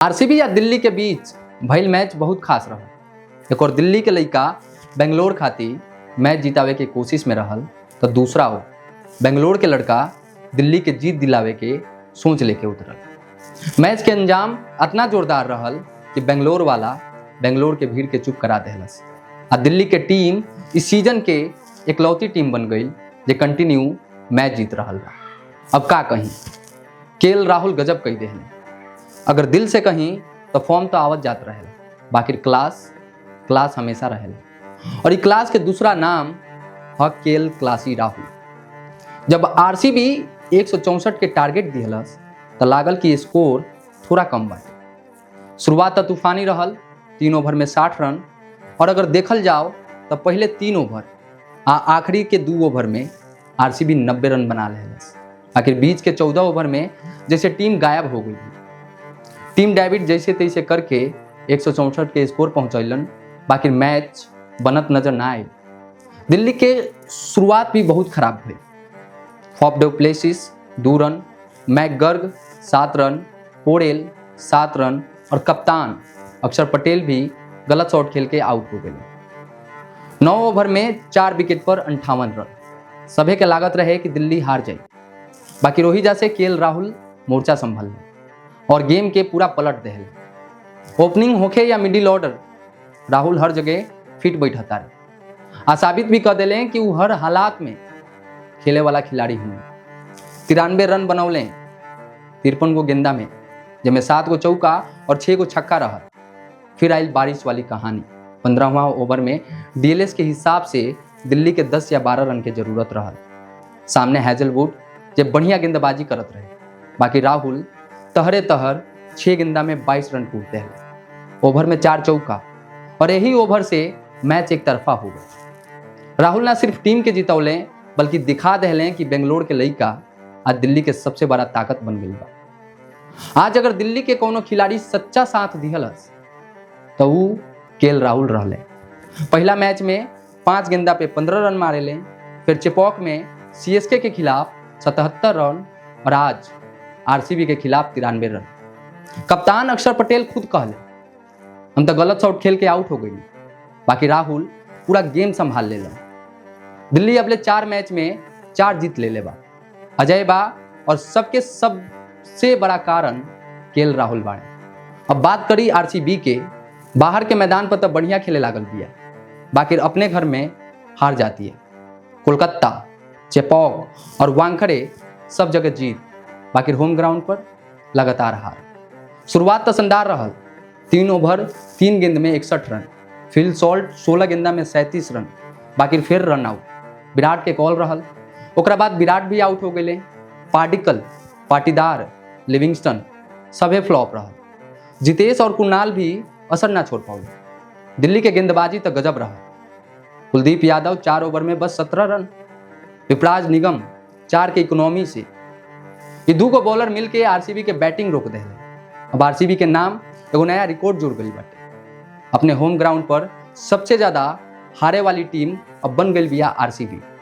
RCB या दिल्ली के बीच भइल मैच बहुत खास रहल। एक और दिल्ली के लइका बेंगलोर खातिर मैच जितावे के कोशिश में रहल तो दूसरा हो बेंगलोर के लड़का दिल्ली के जीत दिलावे के सोच लेके उतरल। मैच के अंजाम इतना जोरदार रहल कि बेंगलोर वाला बेंगलोर के भीड़ के चुप करा देहलस। आ दिल्ली के टीम इस सीजन के इकलौती टीम बन गई जे कंटिन्यू मैच जीत रहल बा। अब का कहीं केएल राहुल गजब कही देहले। अगर दिल से कहीं तो फॉर्म तो आवत जात रहेला, बाकी क्लास हमेशा रहेला। और इस क्लास के दूसरा नाम है केएल क्लासी राहुल। जब आरसीबी 164 के टारगेट दिहलस तो लागल कि स्कोर थोड़ा कम बाटे। शुरुआत तो तूफानी रहल, 3 ओवर में 60 रन। और अगर देखल जाओ तो पहले 3 ओवर आखिरी के 2 ओवर में आरसीबी 90 रन बना लेहलस। आखिर बीच के 14 ओवर में जैसे टीम गायब हो गई। टीम डेविड जैसे तैसे करके 164 के स्कोर पहुंचैलन, बाकी मैच बनत नजर ना आए। दिल्ली के शुरुआत भी बहुत खराब हुई। फॉफ डू प्लेसिस 2 रन, मैकगर्ग 7 रन, पोरेल 7 रन और कप्तान अक्षर पटेल भी गलत शॉट खेल के आउट हो गए। 9 ओवर में 4 विकेट पर 58 रन। सभी के लागत रहे कि दिल्ली हार जाए, बाकी रोहित से केएल राहुल मोर्चा संभाल और गेम के पूरा पलट दे। ओपनिंग होखे या मिडिल ऑर्डर, राहुल हर जगह फिट बैठता रहे। आ साबित भी कर दिले कि वो हर हालात में खेले वाला खिलाड़ी हूँ। 93 रन बनौले 53 गो गेंदा में, जिसमें 7 गो चौका और 6 गो छक्का रहा। फिर आई बारिश वाली कहानी। 15वां ओवर में डीएलएस के हिसाब से दिल्ली के 10 या 12 रन के जरूरत रहा। सामने हैजलवुड जब बढ़िया गेंदबाजी करत रहे, बाकी राहुल तहरे 6 गेंदा में 22 रन टूटते हैं। ओवर में 4 चौका और यही ओवर से मैच एक तरफा हो गया। राहुल ना सिर्फ टीम के जितौले बल्कि दिखा देहले कि बेंगलोर के लइका आज दिल्ली के सबसे बड़ा ताकत बन गई बा। आज अगर दिल्ली के कोनो खिलाड़ी सच्चा साथ दिहलस तो वो केएल राहुल रहले। पहला मैच में 5 गेंदा पे 15 रन मारे ले, फिर चेपॉक में सीएसके के खिलाफ 77 रन और आज आरसीबी के खिलाफ 93 रन। कप्तान अक्षर पटेल खुद कहले हम तो गलत शॉट खेल के आउट हो गई, बाकी राहुल पूरा गेम संभाल ले। दिल्ली अगले 4 मैच में 4 जीत ले लेबा। अजय बा और सबसे बड़ा कारण केएल राहुल बाड़े। अब बात करी आरसीबी के, बाहर के मैदान पर तो बढ़िया खेले लागल बिया, बाकी अपने घर में हार जाती है। कोलकाता, चेपॉक और वानखेड़े सब जगह जीत, बाकी होम ग्राउंड पर लगातार हार। शुरुआत तो शानदार रहल। 3 ओवर 3 गेंद में 61 रन, फिल सॉल्ट 16 गेंदा में 37 रन, बाकी फिर रन आउट। विराट के कॉल रहल, ओकरा बाद विराट भी आउट हो गए। पाटीदार, लिविंगस्टन सभे फ्लॉप रहल। जितेश और कुणाल भी असर ना छोड़ पाओ। दिल्ली के गेंदबाजी तो गजब रहा। कुलदीप यादव 4 ओवर में बस 17 रन। विपराज निगम 4 के इकोनॉमी से ये 2 को बॉलर मिलके आरसीबी के बैटिंग रोक दे। अब आरसीबी के नाम एगो नया रिकॉर्ड जुड़ गई बाटे। अपने होम ग्राउंड पर सबसे ज्यादा हारे वाली टीम अब बन गई बिया आरसीबी।